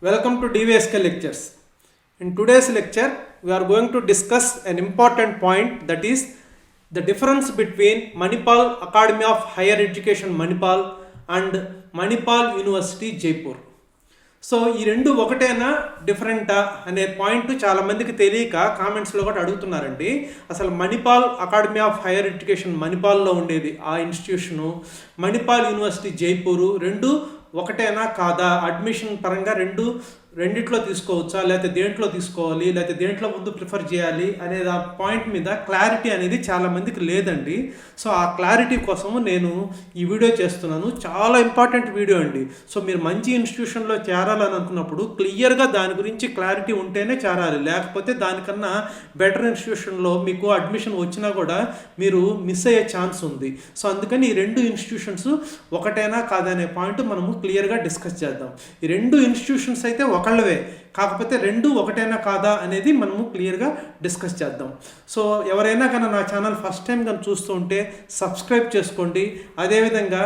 Welcome to DVSK lectures. In today's lecture, we are going to discuss an important point, that is the difference between Manipal Academy of Higher Education Manipal and Manipal University Jaipur. So ఈ రెండు ఒకటేనా డిఫరెంటా అనే point చాలామందికి తెలియక కామెంట్స్లో కూడా అడుగుతున్నారండి. అసలు Manipal academy of hire education మణిపాల్లో ఉండేది ఆ ఇన్స్టిట్యూషను, మణిపాల్ యూనివర్సిటీ జైపూరు రెండు ఒకటేనా కాదా, అడ్మిషన్ పరంగా రెండిట్లో తీసుకోవచ్చా, లేకపోతే దేంట్లో తీసుకోవాలి, లేకపోతే దేంట్లో ముందు ప్రిఫర్ చేయాలి అనేది ఆ పాయింట్ మీద క్లారిటీ అనేది చాలామందికి లేదండి. సో ఆ క్లారిటీ కోసము నేను ఈ వీడియో చేస్తున్నాను. చాలా ఇంపార్టెంట్ వీడియో అండి. సో మీరు మంచి ఇన్స్టిట్యూషన్లో చేరాలని అనుకున్నప్పుడు క్లియర్గా దాని గురించి క్లారిటీ ఉంటేనే చేరాలి, లేకపోతే దానికన్నా బెటర్ ఇన్స్టిట్యూషన్లో మీకు అడ్మిషన్ వచ్చినా కూడా మీరు మిస్ అయ్యే ఛాన్స్ ఉంది. సో అందుకని ఈ రెండు ఇన్స్టిట్యూషన్స్ ఒకటేనా కాదనే పాయింట్ మనము క్లియర్గా డిస్కస్ చేద్దాం. ఈ రెండు ఇన్స్టిట్యూషన్స్ అయితే ఒకళ్ళవే, కాకపోతే రెండు ఒకటైనా కాదా అనేది మనము క్లియర్గా డిస్కస్ చేద్దాం. సో ఎవరైనా కానీ నా ఛానల్ ఫస్ట్ టైం కానీ చూస్తూ ఉంటే సబ్స్క్రైబ్ చేసుకోండి. అదేవిధంగా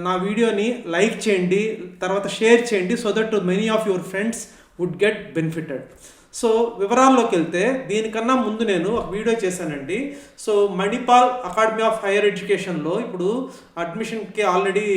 నా వీడియోని లైక్ చేయండి, తర్వాత షేర్ చేయండి, so that many of your friends would get benefited. So వివరాల్లోకి వెళ్తే దీనికన్నా ముందు నేను ఒక వీడియో చేశానండి. So Manipal academy of Higher ఎడ్యుకేషన్లో ఇప్పుడు అడ్మిషన్కి ఆల్రెడీ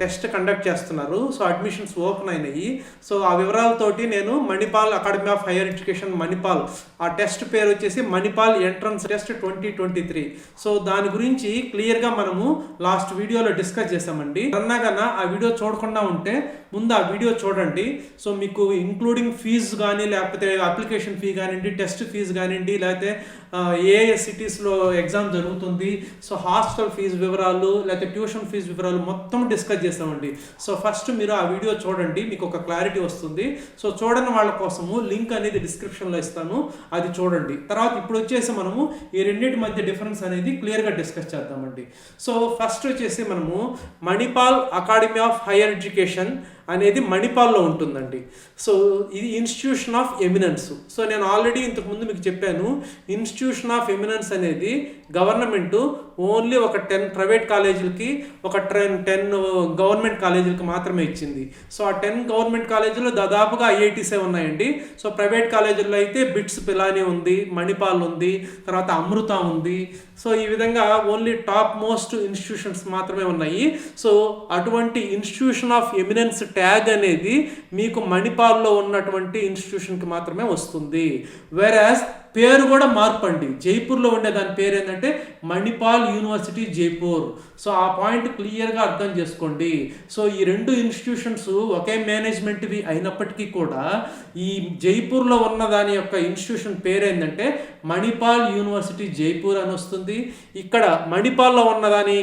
టెస్ట్ కండక్ట్ చేస్తున్నారు. సో అడ్మిషన్స్ ఓపెన్ అయినాయి. సో ఆ వివరాలతోటి నేను Manipal academy of hire Education Manipal, ఆ టెస్ట్ పేరు వచ్చేసి మణిపాల్ ఎంట్రన్స్ టెస్ట్ 2023. సో దాని గురించి క్లియర్గా మనము లాస్ట్ వీడియోలో డిస్కస్ చేసామండి. అన్నాకన్నా ఆ వీడియో చూడకుండా ఉంటే ముందు ఆ వీడియో చూడండి. సో మీకు ఇంక్లూడింగ్ ఫీజు కానీ, లేకపోతే అప్లికేషన్ ఫీ కానివ్వండి, టెస్ట్ ఫీజు కానివ్వండి, లేకపోతే ఏ సిటీస్లో ఎగ్జామ్ జరుగుతుంది, సో హాస్టల్ ఫీజు వివరాలు, లేకపోతే ట్యూషన్ ఫీజు వివరాలు మొత్తం డిస్కస్ చేస్తామండి. సో ఫస్ట్ మీరు ఆ వీడియో చూడండి, మీకు ఒక క్లారిటీ వస్తుంది. సో చూడని వాళ్ళ కోసము లింక్ అనేది డిస్క్రిప్షన్లో ఇస్తాను, అది చూడండి. తర్వాత ఇప్పుడు వచ్చేసి మనము ఈ రెండింటి మధ్య డిఫరెన్స్ అనేది క్లియర్గా డిస్కస్ చేద్దామండి. సో ఫస్ట్ వచ్చేసి మనము Manipal academy of higher education అనేది మణిపాల్లో ఉంటుందండి. సో ఇది ఇన్స్టిట్యూషన్ ఆఫ్ ఎమినెన్స్. సో నేను ఆల్రెడీ ఇంతకుముందు మీకు చెప్పాను, ఇన్స్టిట్యూషన్ ఆఫ్ ఎమినెన్స్ అనేది గవర్నమెంట్ ఓన్లీ ఒక 10 ప్రైవేట్ కాలేజీలకి, ఒక 10 గవర్నమెంట్ కాలేజీలకి మాత్రమే ఇచ్చింది. సో ఆ 10 గవర్నమెంట్ కాలేజీలో దాదాపుగా ఐఐటీసే ఉన్నాయండి. సో ప్రైవేట్ కాలేజీల్లో అయితే బిట్స్ పిలానీ ఉంది, మణిపాల్ ఉంది, తర్వాత అమృత ఉంది. సో ఈ విధంగా ఓన్లీ టాప్ మోస్ట్ ఇన్స్టిట్యూషన్స్ మాత్రమే ఉన్నాయి. సో అటువంటి ఇన్స్టిట్యూషన్ ఆఫ్ ఎమినెన్స్ ట్యాగ్ అనేది మీకు మణిపాల్లో ఉన్నటువంటి ఇన్స్టిట్యూషన్కి మాత్రమే వస్తుంది. వేరాజ్ పేరు కూడా మార్పు అండి. జైపూర్లో ఉండే దాని పేరు ఏంటంటే మణిపాల్ యూనివర్సిటీ జైపూర్. సో ఆ పాయింట్ క్లియర్గా అర్థం చేసుకోండి. సో ఈ రెండు ఇన్స్టిట్యూషన్స్ ఒకే మేనేజ్మెంట్వి అయినప్పటికీ కూడా ఈ జైపూర్లో ఉన్న దాని యొక్క ఇన్స్టిట్యూషన్ పేరు ఏంటంటే మణిపాల్ యూనివర్సిటీ జైపూర్ అని వస్తుంది. ఇక్కడ మణిపాల్లో ఉన్న దాని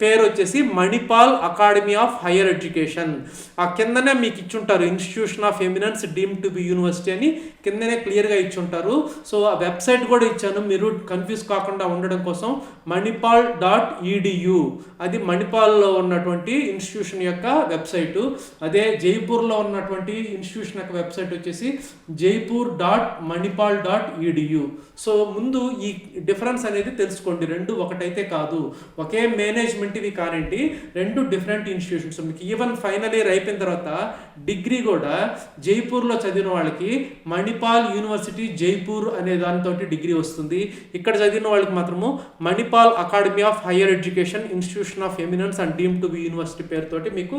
పేరు వచ్చేసి Manipal academy of hire education. ఆ కిందనే మీకు ఇచ్చుంటారు institution of eminence deemed to be university అని కిందనే క్లియర్గా ఇచ్చుంటారు. సో ఆ వెబ్సైట్ కూడా ఇచ్చాను, మీరు కన్ఫ్యూజ్ కాకుండా ఉండడం కోసం. manipal.edu అది మణిపాల్లో ఉన్నటువంటి ఇన్స్టిట్యూషన్ యొక్క వెబ్సైటు. అదే జైపూర్లో ఉన్నటువంటి ఇన్స్టిట్యూషన్ యొక్క వెబ్సైట్ వచ్చేసి jaipur.manipal.edu. సో ముందు ఈ డిఫరెన్స్ అనేది తెలుసుకోండి. రెండు ఒకటైతే కాదు, ఒకే మేనేజ్మెంట్వి కానివ్వండి, రెండు డిఫరెంట్ ఇన్స్టిట్యూషన్స్. మీకు ఈవెన్ ఫైనల్ ఇయర్ అయిపోయిన తర్వాత డిగ్రీ కూడా జైపూర్లో చదివిన వాళ్ళకి మణిపాల్ యూనివర్సిటీ జైపూర్ అనే దానితో డిగ్రీ వస్తుంది. ఇక్కడ చదివిన వాళ్ళకి మాత్రము Manipal academy of higher education institution of eminence and deemed to be university పేరుతోటి మీకు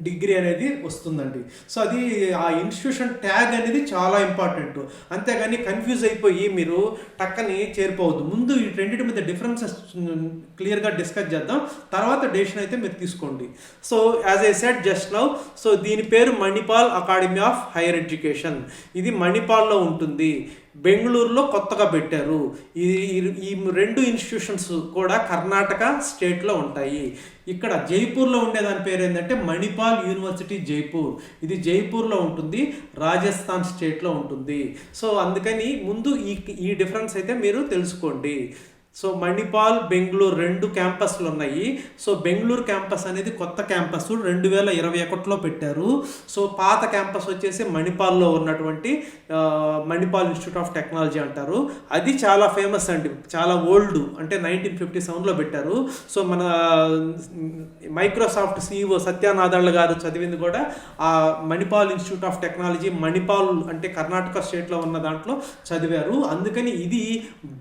డిగ్రీ అనేది వస్తుందండి. సో అది ఆ ఇన్స్టిట్యూషన్ ట్యాగ్ అనేది చాలా ఇంపార్టెంట్. అంతేగాని కన్ఫ్యూజ్ అయిపోయి మీరు టక్కని చేరిపోవద్దు. ముందు ఈ రెండింటి మీద డిఫరెన్సెస్ క్లియర్గా డిస్కస్ చేద్దాం, తర్వాత డెసిషన్ అయితే మీరు తీసుకోండి. So as I said just now, so దీని పేరు Manipal academy of higher education. ఇది మణిపాల్లో ఉంటుంది, బెంగళూరులో కొత్తగా పెట్టారు. ఈ రెండు ఇన్స్టిట్యూషన్స్ కూడా కర్ణాటక స్టేట్లో ఉంటాయి. ఇక్కడ జైపూర్లో ఉండే దాని పేరు ఏంటంటే మణిపాల్ యూనివర్సిటీ జైపూర్. ఇది జైపూర్లో ఉంటుంది, రాజస్థాన్ స్టేట్లో ఉంటుంది. సో అందుకని ముందు ఈ డిఫరెన్స్ అయితే మీరు తెలుసుకోండి. సో మణిపాల్ బెంగళూరు 2 క్యాంపస్లు ఉన్నాయి. సో బెంగళూరు క్యాంపస్ అనేది కొత్త క్యాంపస్ 2021లో పెట్టారు. సో పాత క్యాంపస్ వచ్చేసి మణిపాల్లో ఉన్నటువంటి మణిపాల్ ఇన్స్టిట్యూట్ ఆఫ్ టెక్నాలజీ అంటారు. అది చాలా ఫేమస్ అండి, చాలా ఓల్డ్, అంటే 1957లో పెట్టారు. సో మన మైక్రోసాఫ్ట్ CEO సత్య నాదెళ్ల గారు చదివింది కూడా ఆ Manipal institute of technology, Manipal అంటే కర్ణాటక స్టేట్లో ఉన్న దాంట్లో చదివారు. అందుకని ఇది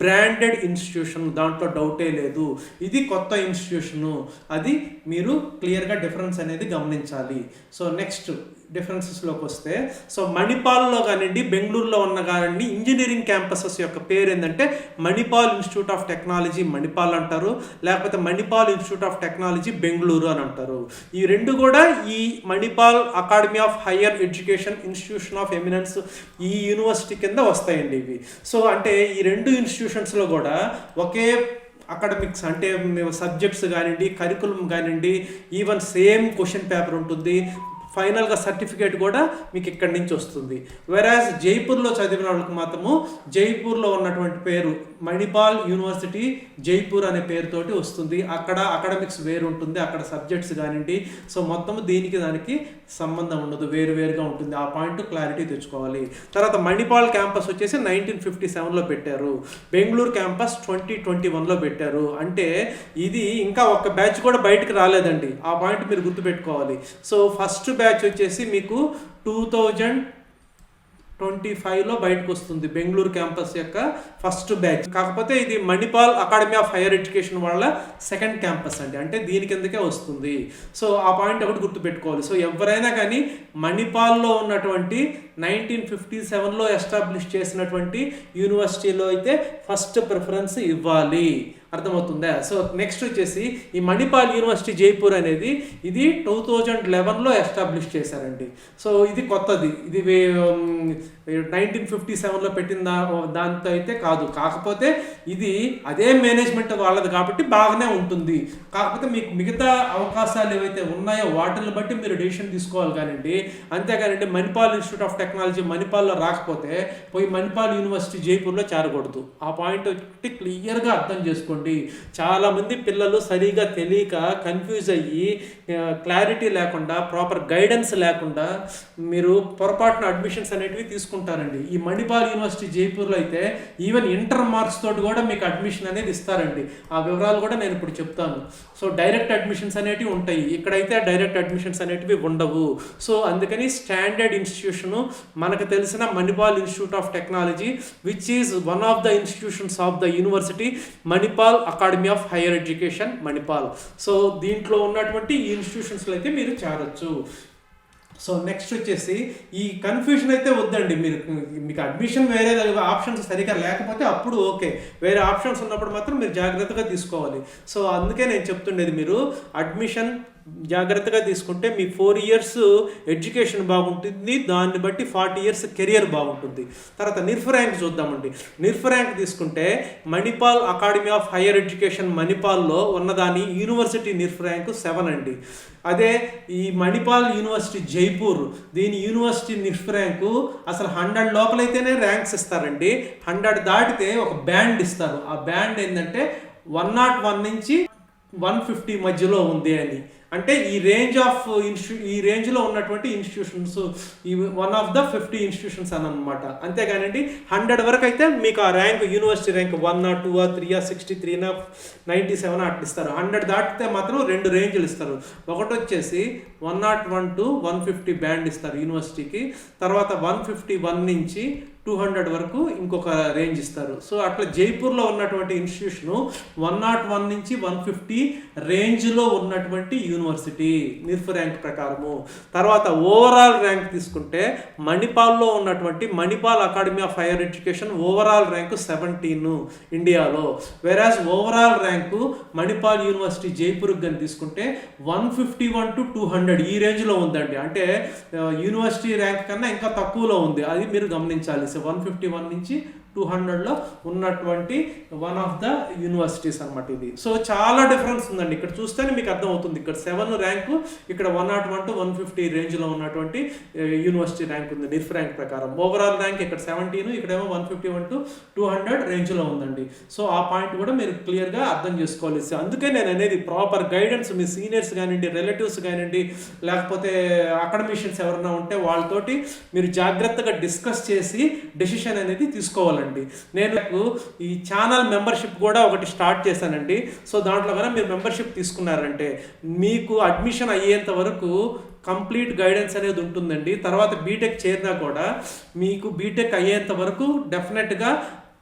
బ్రాండెడ్ ఇన్స్టిట్యూషన్, దాంట్లో డౌటే లేదు. ఇది కొత్త ఇన్స్టిట్యూషను, అది మీరు క్లియర్గా డిఫరెన్స్ అనేది గమనించాలి. సో నెక్స్ట్ డిఫరెన్సెస్లోకి వస్తే, సో మణిపాల్లో కానివ్వండి, బెంగళూరులో ఉన్న కానివ్వండి, ఇంజనీరింగ్ క్యాంపసెస్ యొక్క పేరు ఏంటంటే Manipal institute of technology Manipal అంటారు, లేకపోతే Manipal institute of technology Bengaluru అని అంటారు. ఈ రెండు కూడా ఈ Manipal academy of higher education institution of eminence ఈ యూనివర్సిటీ కింద వస్తాయండి ఇవి. సో అంటే ఈ రెండు ఇన్స్టిట్యూషన్స్లో కూడా ఒకే అకాడమిక్స్ అంటే సబ్జెక్ట్స్ కానివ్వండి, కరికులం కానివ్వండి, ఈవెన్ సేమ్ క్వశ్చన్ పేపర్ ఉంటుంది. ఫైనల్గా సర్టిఫికేట్ కూడా మీకు ఇక్కడి నుంచి వస్తుంది. వెరాజ్ జైపూర్లో చదివిన వాళ్ళకి మాత్రము జైపూర్లో ఉన్నటువంటి పేరు మణిపాల్ యూనివర్సిటీ జైపూర్ అనే పేరుతోటి వస్తుంది. అక్కడ అకాడమిక్స్ వేరు ఉంటుంది, అక్కడ సబ్జెక్ట్స్ కానివ్వండి. సో మొత్తం దీనికి దానికి సంబంధం ఉండదు, వేరువేరుగా ఉంటుంది. ఆ పాయింట్ క్లారిటీ తెచ్చుకోవాలి. తర్వాత మణిపాల్ క్యాంపస్ వచ్చేసి 1957లో పెట్టారు, బెంగళూరు క్యాంపస్ 2021లో పెట్టారు. అంటే ఇది ఇంకా ఒక బ్యాచ్ కూడా బయటకు రాలేదండి, ఆ పాయింట్ మీరు గుర్తుపెట్టుకోవాలి. సో ఫస్ట్ బ్యాచ్ వచ్చేసి మీకు 2025లో బయటకు వస్తుంది బెంగళూరు క్యాంపస్ యొక్క ఫస్ట్ బ్యాచ్. కాకపోతే ఇది Manipal academy of higher education వాళ్ళ సెకండ్ క్యాంపస్ అండి, అంటే దీని కిందకే వస్తుంది. సో ఆ పాయింట్ ఒకటి గుర్తుపెట్టుకోవాలి. సో ఎవరైనా కానీ మణిపాల్లో ఉన్నటువంటి 1957లో ఎస్టాబ్లిష్ చేసినటువంటి యూనివర్సిటీలో అయితే ఫస్ట్ ప్రిఫరెన్స్ ఇవ్వాలి, అర్థమవుతుందా? సో నెక్స్ట్ వచ్చేసి ఈ మణిపాల్ యూనివర్సిటీ జైపూర్ అనేది ఇది 2011లో ఎస్టాబ్లిష్ చేశారండి. సో ఇది కొత్తది, ఇది 1957లో పెట్టిన దాంతో అయితే కాదు. కాకపోతే ఇది అదే మేనేజ్మెంట్ వాళ్ళది కాబట్టి బాగానే ఉంటుంది. కాకపోతే మీకు మిగతా అవకాశాలు ఏవైతే ఉన్నాయో వాటిని బట్టి మీరు డెసిషన్ తీసుకోవాలి కానివ్వండి. అంతేకానండి మణిపాల్ ఇన్స్టిట్యూట్ ఆఫ్ టెక్నాలజీ మణిపాల్లో రాకపోతే పోయి మణిపాల్ యూనివర్సిటీ జైపూర్లో చేరకూడదు. ఆ పాయింట్ ఒకటి క్లియర్గా అర్థం చేసుకోండి. చాలామంది పిల్లలు సరిగా తెలియక కన్ఫ్యూజ్ అయ్యి క్లారిటీ లేకుండా ప్రాపర్ గైడెన్స్ లేకుండా మీరు పొరపాటున అడ్మిషన్స్ అనేటివి తీసుకుంటారండి. ఈ మణిపాల్ యూనివర్సిటీ జైపూర్లో అయితే ఈవెన్ ఇంటర్ మార్క్స్ తోటి కూడా మీకు అడ్మిషన్ అనేది ఇస్తారండి. ఆ వివరాలు కూడా నేను ఇప్పుడు చెప్తాను. సో డైరెక్ట్ అడ్మిషన్స్ అనేటివి ఉంటాయి, ఇక్కడైతే డైరెక్ట్ అడ్మిషన్స్ అనేటివి ఉండవు. సో అందుకని స్టాండర్డ్ ఇన్స్టిట్యూషను మనకు తెలిసిన Manipal institute of technology which is one of the institutions of the university Manipal academy of hire Education Manipal. So దీంట్లో ఉన్నటువంటి ఈ ఇన్స్టిట్యూషన్స్లో అయితే మీరు చేరొచ్చు. సో నెక్స్ట్ వచ్చేసి ఈ కన్ఫ్యూజన్ అయితే వద్దండి. మీకు అడ్మిషన్ వేరే ఆప్షన్స్ సరిగా లేకపోతే అప్పుడు ఓకే, వేరే ఆప్షన్స్ ఉన్నప్పుడు మాత్రం మీరు జాగ్రత్తగా తీసుకోవాలి. సో అందుకే నేను చెప్తుండేది, మీరు అడ్మిషన్ జాగ్రత్తగా తీసుకుంటే మీ 4 years ఎడ్యుకేషన్ బాగుంటుంది, దాన్ని బట్టి 40 years కెరియర్ బాగుంటుంది. తర్వాత నిర్ఫ్ ర్యాంక్ చూద్దామండి. నిర్ఫ్ ర్యాంక్ తీసుకుంటే Manipal academy of hire education మణిపాల్లో ఉన్నదాని యూనివర్సిటీ నిర్ఫ్ ర్యాంక్ 7 అండి. అదే ఈ మణిపాల్ యూనివర్సిటీ జైపూర్ దీని యూనివర్సిటీ నిర్ఫ్ ర్యాంకు అసలు 100 లోపలైతేనే ర్యాంక్స్ ఇస్తారండి. 100 దాటితే ఒక బ్యాండ్ ఇస్తారు. ఆ బ్యాండ్ ఏంటంటే 101 నుంచి 150 మధ్యలో ఉంది అని. అంటే ఈ రేంజ్లో ఉన్నటువంటి ఇన్స్టిట్యూషన్స్ ఈ వన్ ఆఫ్ ద 50 ఇన్స్టిట్యూషన్స్ అని అనమాట. అంతేగానండి 100 వరకు అయితే మీకు ఆ rank university rank 1 or 2 or 3 or 63 or 97 అట్లా ఇస్తారు. 100 దాటితే మాత్రం 2 రేంజ్లు ఇస్తారు. ఒకటి వచ్చేసి 101 to 150 బ్యాండ్ ఇస్తారు యూనివర్సిటీకి. తర్వాత 151 నుంచి 200 వరకు ఇంకొక రేంజ్ ఇస్తారు. సో అట్లా జైపూర్లో ఉన్నటువంటి ఇన్స్టిట్యూషను 101 నుంచి 150 రేంజ్లో ఉన్నటువంటి యూనివర్సిటీ నిర్ఫ్ ర్యాంక్ ప్రకారము. తర్వాత ఓవరాల్ ర్యాంక్ తీసుకుంటే మణిపాల్లో ఉన్నటువంటి Manipal academy of higher education overall rank 17 ఇండియాలో. వెరాజ్ ఓవరాల్ ర్యాంకు మణిపాల్ యూనివర్సిటీ జైపూర్కి కానీ తీసుకుంటే 151 to 200 ఈ రేంజ్లో ఉందండి. అంటే యూనివర్సిటీ ర్యాంక్ కన్నా ఇంకా తక్కువలో ఉంది, అది మీరు గమనించాలి. 151 నుంచి 200లో ఉన్నటువంటి వన్ ఆఫ్ ద యూనివర్సిటీస్ అనమాట ఇది. సో చాలా డిఫరెన్స్ ఉందండి. ఇక్కడ చూస్తేనే మీకు అర్థమవుతుంది. ఇక్కడ 7 ర్యాంకు, ఇక్కడ 101 to 150 రేంజ్లో ఉన్నటువంటి యూనివర్సిటీ ర్యాంక్ ఉంది నిఫ్ ర్యాంక్ ప్రకారం. ఓవరాల్ ర్యాంక్ ఇక్కడ 17, ఇక్కడేమో 151 to 200 రేంజ్లో ఉందండి. సో ఆ పాయింట్ కూడా మీరు క్లియర్గా అర్థం చేసుకోవాలి. అందుకే నేను అనేది ప్రాపర్ గైడెన్స్ మీ సీనియర్స్ కానివ్వండి, రిలేటివ్స్ కానివ్వండి, లేకపోతే అకాడమిషియన్స్ ఎవరైనా ఉంటే వాళ్ళతోటి మీరు జాగ్రత్తగా డిస్కస్ చేసి డెసిషన్ అనేది తీసుకోవాలండి. నేను ఈ ఛానల్ మెంబర్షిప్ కూడా ఒకటి స్టార్ట్ చేశానండి. సో దాంట్లో కన్నా మీరు మెంబర్షిప్ తీసుకున్నారంటే మీకు అడ్మిషన్ అయ్యేంత వరకు కంప్లీట్ గైడెన్స్ అనేది ఉంటుందండి. తర్వాత బీటెక్ చేరినా కూడా మీకు బీటెక్ అయ్యేంత వరకు డెఫినెట్గా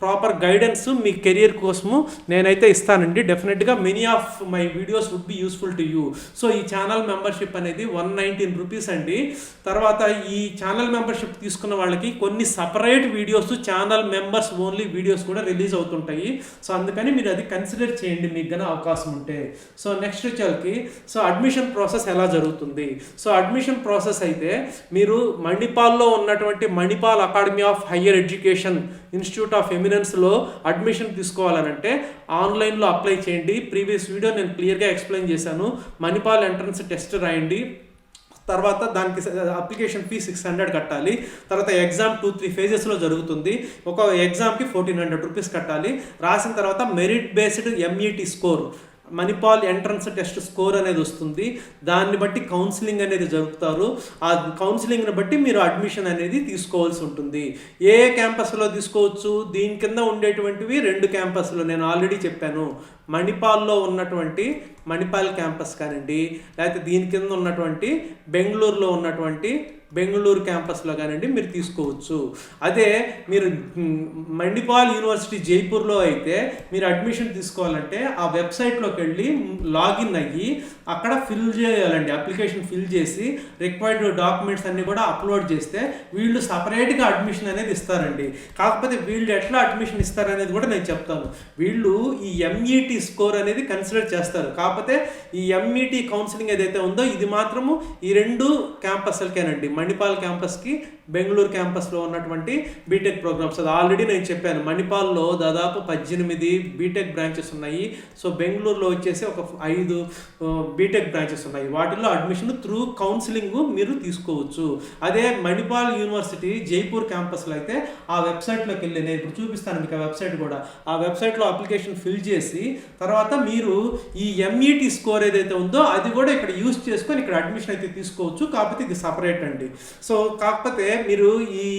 ప్రాపర్ గైడెన్స్ మీ కెరియర్ కోసము నేనైతే ఇస్తానండి. డెఫినెట్గా many of my videos would be useful to you. So ఈ ఛానల్ మెంబర్షిప్ అనేది 119 రూపీస్ అండి. తర్వాత ఈ ఛానల్ మెంబర్షిప్ తీసుకున్న వాళ్ళకి కొన్ని separate videos, channel members only videos కూడా రిలీజ్ అవుతుంటాయి. సో అందుకని మీరు అది కన్సిడర్ చేయండి మీకు గన అవకాశం ఉంటే. సో నెక్స్ట్ వచ్చేకి సో అడ్మిషన్ ప్రాసెస్ ఎలా జరుగుతుంది. సో అడ్మిషన్ ప్రాసెస్ అయితే మీరు మణిపాల్లో ఉన్నటువంటి Manipal academy of higher education institute of ఎమినెన్స్లో అడ్మిషన్ తీసుకోవాలనంటే ఆన్లైన్లో అప్లై చేయండి. ప్రీవియస్ వీడియో నేను క్లియర్గా ఎక్స్ప్లెయిన్ చేశాను. మణిపాల్ ఎంట్రన్స్ టెస్ట్ రాయండి. తర్వాత దానికి అప్లికేషన్ ఫీ 600 కట్టాలి. తర్వాత ఎగ్జామ్ 2-3 ఫేజెస్లో జరుగుతుంది. ఒక ఎగ్జామ్కి 1400 రూపీస్ కట్టాలి. రాసిన తర్వాత merit based MET score, Manipal entrance test score అనేది వస్తుంది. దాన్ని బట్టి కౌన్సిలింగ్ అనేది జరుపుతారు. ఆ కౌన్సిలింగ్ని బట్టి మీరు అడ్మిషన్ అనేది తీసుకోవాల్సి ఉంటుంది. ఏ క్యాంపస్లో తీసుకోవచ్చు, దీని కింద ఉండేటువంటివి 2 క్యాంపస్లో నేను ఆల్రెడీ చెప్పాను. మణిపాల్లో ఉన్నటువంటి మణిపాల్ క్యాంపస్ కానివ్వండి, లేకపోతే దీని కింద ఉన్నటువంటి బెంగళూరులో ఉన్నటువంటి బెంగళూరు క్యాంపస్లో కానివ్వండి మీరు తీసుకోవచ్చు. అదే మీరు మణిపాల్ యూనివర్సిటీ జైపూర్లో అయితే మీరు అడ్మిషన్ తీసుకోవాలంటే ఆ వెబ్సైట్లోకి వెళ్ళి లాగిన్ అయ్యి అక్కడ ఫిల్ చేయాలండి. అప్లికేషన్ ఫిల్ చేసి రిక్వైర్డ్ డాక్యుమెంట్స్ అన్నీ కూడా అప్లోడ్ చేస్తే వీళ్ళు సపరేట్గా అడ్మిషన్ అనేది ఇస్తారండి. కాకపోతే వీళ్ళు ఎట్లా అడ్మిషన్ ఇస్తారనేది కూడా నేను చెప్తాను. వీళ్ళు ఈ ఎంఈటీ స్కోర్ అనేది కన్సిడర్ చేస్తారు. కాకపోతే ఈ ఎంఈటీ కౌన్సిలింగ్ ఏదైతే ఉందో ఇది మాత్రము ఈ 2 క్యాంపస్లకేనండి, మణిపాల్ క్యాంపస్కి, బెంగళూరు క్యాంపస్లో ఉన్నటువంటి బీటెక్ ప్రోగ్రామ్స్. అది ఆల్రెడీ నేను చెప్పాను. మణిపాల్లో దాదాపు 18 బీటెక్ బ్రాంచెస్ ఉన్నాయి. సో బెంగళూరులో వచ్చేసి ఒక 5 బీటెక్ బ్రాంచెస్ ఉన్నాయి. వాటిల్లో అడ్మిషన్ త్రూ కౌన్సిలింగ్ మీరు తీసుకోవచ్చు. అదే మణిపాల్ యూనివర్సిటీ జైపూర్ క్యాంపస్లో అయితే ఆ వెబ్సైట్లోకి వెళ్ళి నేను ఇప్పుడు చూపిస్తాను మీకు ఆ వెబ్సైట్ కూడా. ఆ వెబ్సైట్లో అప్లికేషన్ ఫిల్ చేసి తర్వాత మీరు ఈ ఎంఈటీ స్కోర్ ఏదైతే ఉందో అది కూడా ఇక్కడ యూజ్ చేసుకొని ఇక్కడ అడ్మిషన్ అయితే తీసుకోవచ్చు. కాకపోతే ఇది సపరేట్ అండి. సో కాకపోతే మీరు ఈ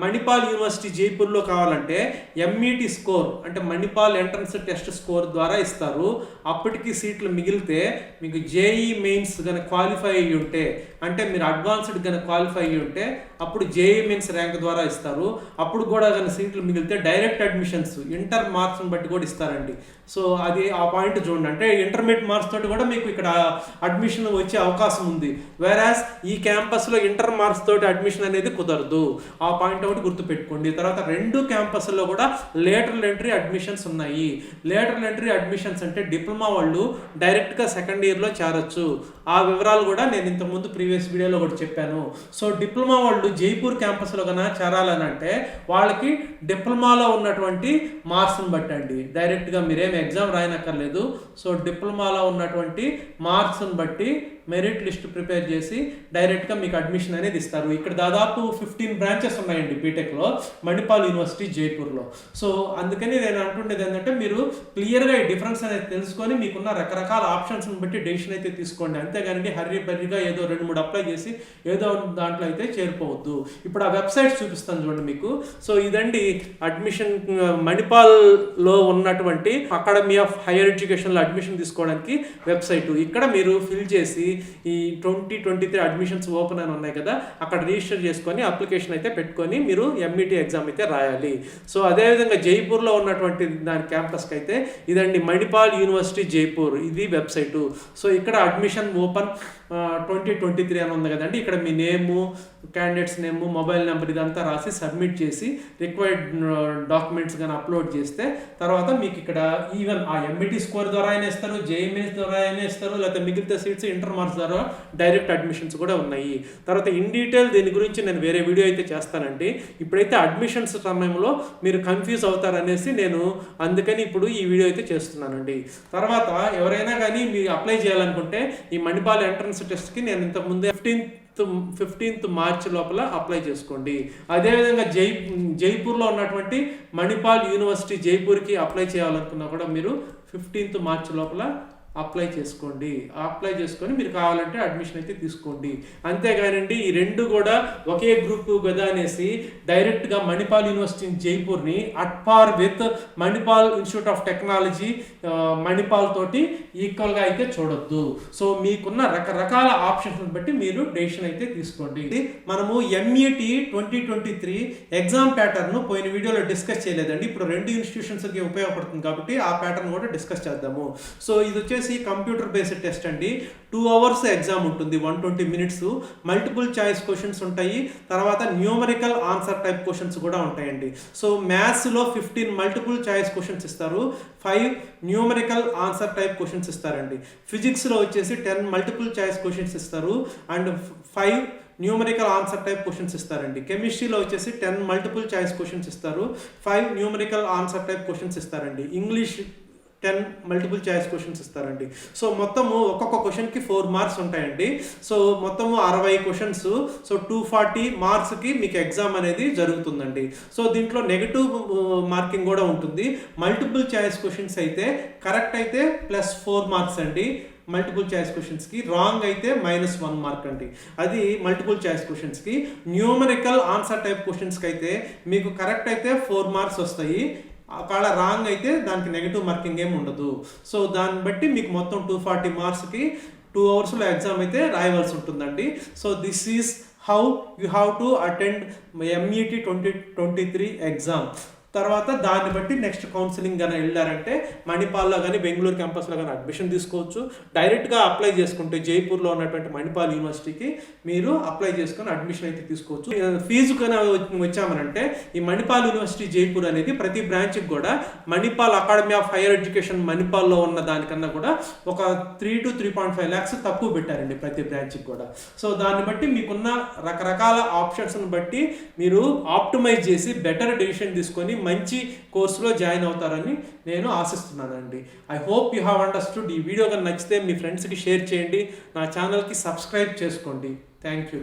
మణిపాల్ యూనివర్సిటీ జైపూర్లో కావాలంటే ఎంఈటీ స్కోర్ అంటే మణిపాల్ ఎంట్రన్స్ టెస్ట్ స్కోర్ ద్వారా ఇస్తారు. అప్పటికి సీట్లు మిగిలితే మీకు జేఈ మెయిన్స్ కనుక క్వాలిఫై అయ్యి ఉంటే, అంటే మీరు అడ్వాన్స్డ్ కనుక క్వాలిఫై అయ్యి ఉంటే అప్పుడు జేఈ మెయిన్స్ ర్యాంక్ ద్వారా ఇస్తారు. అప్పుడు కూడా కనుక సీట్లు మిగిలితే డైరెక్ట్ అడ్మిషన్స్ ఇంటర్ మార్క్స్ని బట్టి కూడా ఇస్తారండి. సో అది ఆ పాయింట్ చూడండి. అంటే ఇంటర్మీడియట్ మార్క్స్ తోటి కూడా మీకు ఇక్కడ అడ్మిషన్ వచ్చే అవకాశం ఉంది. వేరాస్ ఈ క్యాంపస్లో ఇంటర్ మార్క్స్ తోటి అడ్మిషన్ అనేది కుదరదు. ఆ పాయింట్ ఒకటి గుర్తుపెట్టుకోండి. తర్వాత 2 క్యాంపస్లో కూడా లేటరల్ ఎంట్రీ అడ్మిషన్స్ ఉన్నాయి. లేటరల్ ఎంట్రీ అడ్మిషన్స్ అంటే డిప్లొమా వాళ్ళు డైరెక్ట్గా సెకండ్ ఇయర్లో చేరొచ్చు. ఆ వివరాలు కూడా నేను ఇంతకుముందు ప్రీవియస్ వీడియోలో కూడా చెప్పాను. సో డిప్లొమా వాళ్ళు జైపూర్ క్యాంపస్లో కన్నా చేరాలని అంటే వాళ్ళకి డిప్లొమాలో ఉన్నటువంటి మార్క్స్ని బట్టండి. డైరెక్ట్గా మీరేం ఎగ్జామ్ రాయనక్కర్లేదు. సో డిప్లొమాలో ఉన్నటువంటి మార్క్స్ని బట్టి మెరిట్ లిస్ట్ ప్రిపేర్ చేసి డైరెక్ట్గా మీకు అడ్మిషన్ అనేది ఇస్తారు. ఇక్కడ దాదాపు 15 బ్రాంచెస్ ఉన్నాయండి బీటెక్లో మణిపాల్ యూనివర్సిటీ జైపూర్లో. సో అందుకని నేను అంటుండేది ఏంటంటే మీరు క్లియర్గా ఈ డిఫరెన్స్ అనేది తెలుసుకొని మీకున్న రకరకాల ఆప్షన్స్ని బట్టి డెసిషన్ అయితే తీసుకోండి. అంతేగాని హర్రీ బర్రీగా ఏదో 2-3 అప్లై చేసి ఏదో దాంట్లో అయితే చేరిపోవద్దు. ఇప్పుడు ఆ వెబ్సైట్ చూపిస్తాను చూడండి మీకు. సో ఇదండి అడ్మిషన్ మణిపాల్లో ఉన్నటువంటి అకాడమీ ఆఫ్ హైయర్ ఎడ్యుకేషన్లో అడ్మిషన్ తీసుకోవడానికి వెబ్సైట్. ఇక్కడ మీరు ఫిల్ చేసి ఈ 2023 అడ్మిషన్స్ ఓపెన్ అని ఉన్నాయి కదా, అక్కడ రిజిస్టర్ చేసుకొని అప్లికేషన్ అయితే పెట్టుకొని మీరు ఎంఈటీ ఎగ్జామ్ అయితే రాయాలి. సో అదేవిధంగా జైపూర్లో ఉన్నటువంటి దాని క్యాంపస్కి అయితే ఇదండి మణిపాల్ యూనివర్సిటీ జైపూర్, ఇది వెబ్సైటు. సో ఇక్కడ అడ్మిషన్ ఓపెన్ 2023 అని ఉంది కదండి. ఇక్కడ మీ నేము, క్యాండిడేట్స్ నేము, మొబైల్ నెంబర్ ఇదంతా రాసి సబ్మిట్ చేసి రిక్వైర్డ్ డాక్యుమెంట్స్ కానీ అప్లోడ్ చేస్తే తర్వాత మీకు ఇక్కడ ఈవెన్ ఆ ఎంబీటీ స్కోర్ ద్వారా అయినా ఇస్తారు, జేఎంఎస్ ద్వారా అయినా ఇస్తారు, లేకపోతే మిగిలిన సీట్స్ ఇంటర్ మార్క్స్ ద్వారా డైరెక్ట్ అడ్మిషన్స్ కూడా ఉన్నాయి. తర్వాత ఇన్ డీటెయిల్ దీని గురించి నేను వేరే వీడియో అయితే చేస్తానండి. ఇప్పుడైతే అడ్మిషన్స్ సమయంలో మీరు కన్ఫ్యూజ్ అవుతారనేసి నేను అందుకని ఇప్పుడు ఈ వీడియో అయితే చేస్తున్నానండి. తర్వాత ఎవరైనా కానీ మీరు అప్లై చేయాలనుకుంటే ఈ మణిపాల్ ఎంట్రన్స్ టెస్ట్కి నేను ఇంతకుముందే 15th మార్చ్ లోపల అప్లై చేసుకోండి. అదేవిధంగా జైపూర్లో ఉన్నటువంటి మణిపాల్ యూనివర్సిటీ జైపూర్కి అప్లై చేయాలనుకున్నా కూడా మీరు 15th మార్చ్ లోపల అప్లై చేసుకోండి. అప్లై చేసుకొని మీరు కావాలంటే అడ్మిషన్ అయితే తీసుకోండి. అంతేగానండి ఈ రెండు కూడా ఒకే గ్రూప్ కదా అనేసి డైరెక్ట్గా మణిపాల్ యూనివర్సిటీ జైపూర్ని at par with Manipal institute of technology Manipal తోటి ఈక్వల్గా అయితే చూడొద్దు. సో మీకున్న రకరకాల ఆప్షన్స్ బట్టి మీరు డెసిషన్ అయితే తీసుకోండి. మనము ఎంఈటి 2023 ఎగ్జామ్ ప్యాటర్న్ పోయిన వీడియోలో డిస్కస్ చేయలేదండి. ఇప్పుడు రెండు ఇన్స్టిట్యూషన్స్కి ఉపయోగపడుతుంది కాబట్టి ఆ ప్యాటర్న్ కూడా డిస్కస్ చేద్దాము. సో ఇది వచ్చేసి కంప్యూటర్ బేస్డ్ టెస్ట్ అండి. 2 hours ఎగ్జామ్ ఉంటుంది, 120 minutes. మల్టిపుల్ చాయిస్ క్వశ్చన్స్ ఉంటాయి, తర్వాత న్యూమరికల్ ఆన్సర్ టైప్ క్వశ్చన్స్ కూడా ఉంటాయండి. సో మ్యాథ్స్లో 15 మల్టిపుల్ చాయిస్ క్వశ్చన్స్ ఇస్తారు, 5 న్యూమరికల్ ఆన్సర్ టైప్ క్వశ్చన్స్ ఇస్తారండి. ఫిజిక్స్లో వచ్చేసి 10 మల్టిపుల్ చాయిస్ క్వశ్చన్స్ ఇస్తారు and 5 numerical answer type questions ఇస్తారండి. కెమిస్ట్రీలో వచ్చేసి 10 మల్టిపుల్ చాయిస్ క్వశ్చన్స్ ఇస్తారు, 5 న్యూమరికల్ ఆన్సర్ టైప్ క్వశ్చన్స్ ఇస్తారండి. ఇంగ్లీష్ 10 మల్టిపుల్ చాయిస్ క్వశ్చన్స్ ఇస్తారండి. సో మొత్తము ఒక్కొక్క క్వశ్చన్కి 4 మార్క్స్ ఉంటాయండి. సో మొత్తము 60 క్వశ్చన్స్. సో 240 మార్క్స్కి మీకు ఎగ్జామ్ అనేది జరుగుతుందండి. సో దీంట్లో నెగటివ్ మార్కింగ్ కూడా ఉంటుంది. మల్టిపుల్ చాయిస్ క్వశ్చన్స్ అయితే కరెక్ట్ అయితే +4 మార్క్స్ అండి. మల్టిపుల్ చాయిస్ క్వశ్చన్స్కి రాంగ్ అయితే -1 మార్క్ అండి. అది మల్టిపుల్ చాయిస్ క్వశ్చన్స్కి. న్యూమరికల్ ఆన్సర్ టైప్ క్వశ్చన్స్కి అయితే మీకు కరెక్ట్ అయితే 4 మార్క్స్ వస్తాయి, ఒకవేళ రాంగ్ అయితే దానికి నెగిటివ్ మార్కింగ్ ఏమి ఉండదు. సో దాన్ని బట్టి మీకు మొత్తం 240 మార్క్స్కి 2 hours ఎగ్జామ్ అయితే రాయవలసి ఉంటుందండి. So this is how you have to attend MET 2023 exam. తర్వాత దాన్ని బట్టి నెక్స్ట్ కౌన్సిలింగ్ కానీ వెళ్ళారంటే మణిపాల్లో కానీ బెంగళూరు క్యాంపస్లో కానీ అడ్మిషన్ తీసుకోవచ్చు. డైరెక్ట్గా అప్లై చేసుకుంటే జైపూర్లో ఉన్నటువంటి మణిపాల్ యూనివర్సిటీకి మీరు అప్లై చేసుకొని అడ్మిషన్ అయితే తీసుకోవచ్చు. ఫీజు కానీ వచ్చామనంటే ఈ మణిపాల్ యూనివర్సిటీ జైపూర్ అనేది ప్రతి బ్రాంచ్కి కూడా Manipal academy of hire education మణిపాల్లో ఉన్న దానికన్నా కూడా ఒక 3 to 3.5 lakhs తక్కువ పెట్టారండి ప్రతి బ్రాంచ్కి కూడా. సో దాన్ని బట్టి మీకున్న రకరకాల ఆప్షన్స్ని బట్టి మీరు ఆప్టిమైజ్ చేసి బెటర్ డెసిషన్ తీసుకొని మంచి కోర్సులో జాయిన్ అవుతారని నేను ఆశిస్తున్నానండి. I hope you have understood. ఈ వీడియో కానీ నచ్చితే మీ ఫ్రెండ్స్కి షేర్ చేయండి, నా ఛానల్కి సబ్స్క్రైబ్ చేసుకోండి. Thank you.